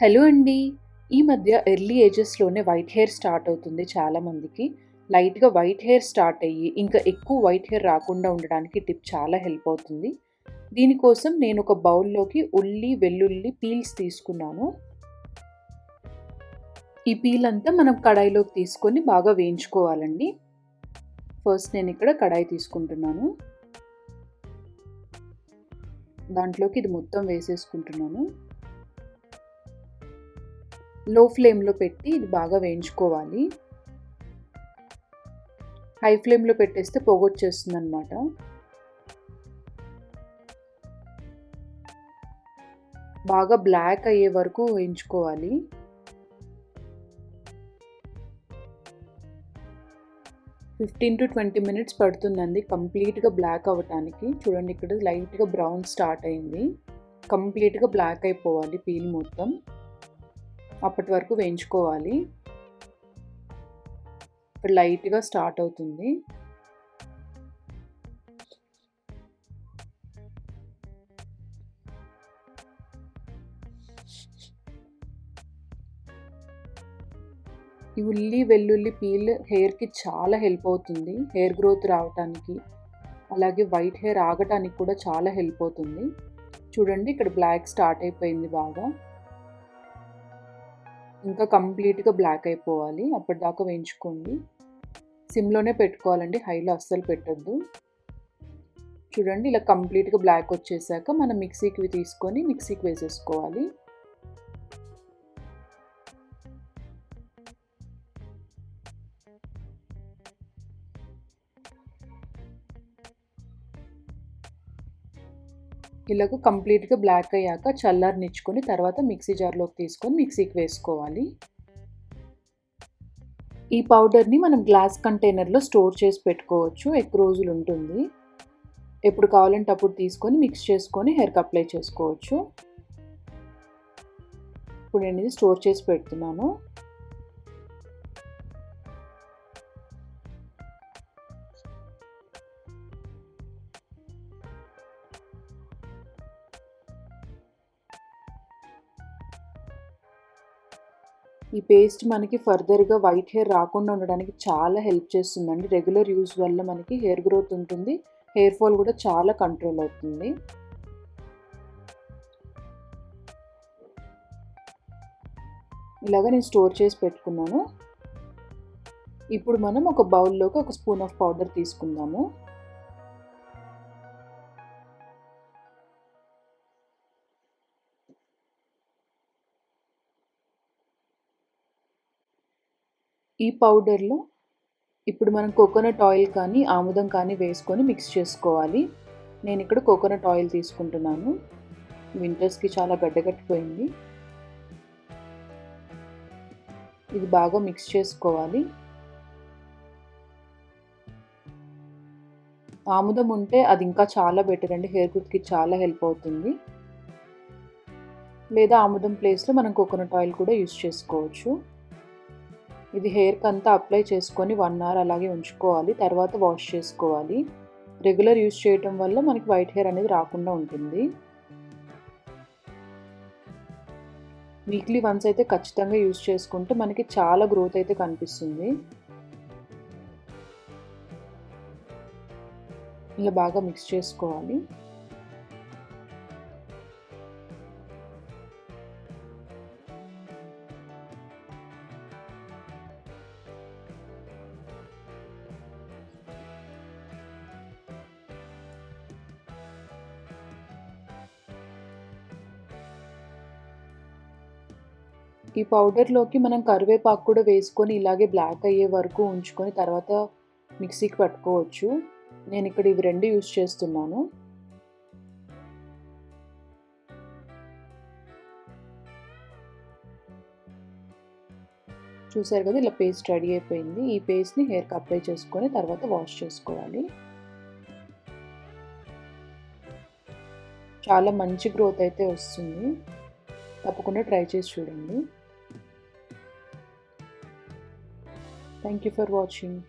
Hello అండి. ఈ మధ్య ఎర్లీ ఏజెస్‌లోనే వైట్ హెయిర్ స్టార్ట్ అవుతుంది చాలామందికి. లైట్‌గా వైట్ హెయిర్ స్టార్ట్ అయ్యి, ఇంకా ఎక్కువ వైట్ హెయిర్ రాకుండా ఉండడానికి ఈ టిప్ చాలా హెల్ప్ అవుతుంది. దీనికోసం నేను ఒక బౌల్‌లోకి ఉల్లి, వెల్లుల్లి పీల్స్ తీసుకున్నాను. ఈ పీల్ అంతా మనం కడాయిలోకి తీసుకొని బాగా వేయించుకోవాలండి. ఫస్ట్ నేను ఇక్కడ కడాయి తీసుకుంటున్నాను. దాంట్లోకి ఇది మొత్తం వేసేసుకుంటున్నాను. లో ఫ్లేమ్‌లో పెట్టి ఇది బాగా వేయించుకోవాలి. హై ఫ్లేమ్‌లో పెట్టేస్తే పొగొచ్చేస్తుందనమాట. బాగా బ్లాక్ అయ్యే వరకు వేయించుకోవాలి. ఫిఫ్టీన్ టు 20 మినిట్స్ పడుతుందండి కంప్లీట్‌గా బ్లాక్ అవ్వటానికి. చూడండి ఇక్కడ లైట్‌గా బ్రౌన్ స్టార్ట్ అయింది. కంప్లీట్‌గా బ్లాక్ అయిపోవాలి పీల్ మొత్తం. అప్పటి వరకు వేయించుకోవాలి. ఇప్పుడు లైట్‌గా స్టార్ట్ అవుతుంది. ఈ ఉల్లి, వెల్లుల్లి పీల్ హెయిర్‌కి చాలా హెల్ప్ అవుతుంది. హెయిర్ గ్రోత్ రావటానికి, అలాగే వైట్ హెయిర్ ఆగటానికి కూడా చాలా హెల్ప్ అవుతుంది. చూడండి ఇక్కడ బ్లాక్ స్టార్ట్ అయిపోయింది బాగా. ఇంకా కంప్లీట్‌గా బ్లాక్ అయిపోవాలి. అప్పటిదాకా వేయించుకోండి. సిమ్‌లోనే పెట్టుకోవాలండి. హైలో అస్సలు పెట్టొద్దు. చూడండి ఇలా కంప్లీట్‌గా బ్లాక్ వచ్చేసాక మనం మిక్సీకి తీసుకొని మిక్సీకి వేసేసుకోవాలి. ఇలాగ కంప్లీట్‌గా బ్లాక్ అయ్యాక చల్లారనిచ్చుకొని తర్వాత మిక్సీ జార్‌లోకి తీసుకొని మిక్సీకి వేసుకోవాలి. ఈ పౌడర్‌ని మనం గ్లాస్ కంటైనర్‌లో స్టోర్ చేసి పెట్టుకోవచ్చు. ఎక్కువ రోజులు ఉంటుంది. ఎప్పుడు కావాలంటే అప్పుడు తీసుకొని మిక్స్ చేసుకొని హెయిర్‌కి అప్లై చేసుకోవచ్చు. ఇప్పుడు నేను ఇది స్టోర్ చేసి పెడుతున్నాను. ఈ పేస్ట్ మనకి ఫర్దర్‌గా వైట్ హెయిర్ రాకుండా ఉండడానికి చాలా హెల్ప్ చేస్తుందండి. రెగ్యులర్ యూజ్ వల్ల మనకి హెయిర్ గ్రోత్ ఉంటుంది. హెయిర్ ఫాల్ కూడా చాలా కంట్రోల్ అవుతుంది. ఇలాగ నేను స్టోర్ చేసి పెట్టుకున్నాను. ఇప్పుడు మనం ఒక బౌల్‌లోకి ఒక స్పూన్ ఆఫ్ పౌడర్ తీసుకుందాము. ఈ పౌడర్‌లో ఇప్పుడు మనం కోకోనట్ ఆయిల్ కానీ, ఆముదం కానీ వేసుకొని మిక్స్ చేసుకోవాలి. నేను ఇక్కడ కోకోనట్ ఆయిల్ తీసుకుంటున్నాను. వింటర్స్‌కి చాలా గడ్డకట్టిపోయింది. ఇది బాగా మిక్స్ చేసుకోవాలి. ఆముదం ఉంటే అది ఇంకా చాలా బెటర్ అండి. హెయిర్ గ్రోత్‌కి చాలా హెల్ప్ అవుతుంది. లేదా ఆముదం ప్లేస్‌లో మనం కోకోనట్ ఆయిల్ కూడా యూజ్ చేసుకోవచ్చు. ఇది హెయిర్‌కి అంతా అప్లై చేసుకొని 1 అవర్ అలాగే ఉంచుకోవాలి. తర్వాత వాష్ చేసుకోవాలి. రెగ్యులర్ యూజ్ చేయటం వల్ల మనకి వైట్ హెయిర్ అనేది రాకుండా ఉంటుంది. వీక్లీ వన్స్ అయితే ఖచ్చితంగా యూజ్ చేసుకుంటే మనకి చాలా గ్రోత్ అయితే కనిపిస్తుంది. ఇలా బాగా మిక్స్ చేసుకోవాలి. ఈ పౌడర్‌లోకి మనం కరివేపాకు కూడా వేసుకొని ఇలాగే బ్లాక్ అయ్యే వరకు ఉంచుకొని తర్వాత మిక్సీకి పట్టుకోవచ్చు. నేను ఇక్కడ ఇవి 2 యూజ్ చేస్తున్నాను. చూసారు కదా ఇలా పేస్ట్ రెడీ అయిపోయింది. ఈ పేస్ట్‌ని హెయిర్‌కి అప్లై చేసుకొని తర్వాత వాష్ చేసుకోవాలి. చాలా మంచి గ్రోత్ అయితే వస్తుంది. తప్పకుండా ట్రై చేసి చూడండి. Thank you for watching.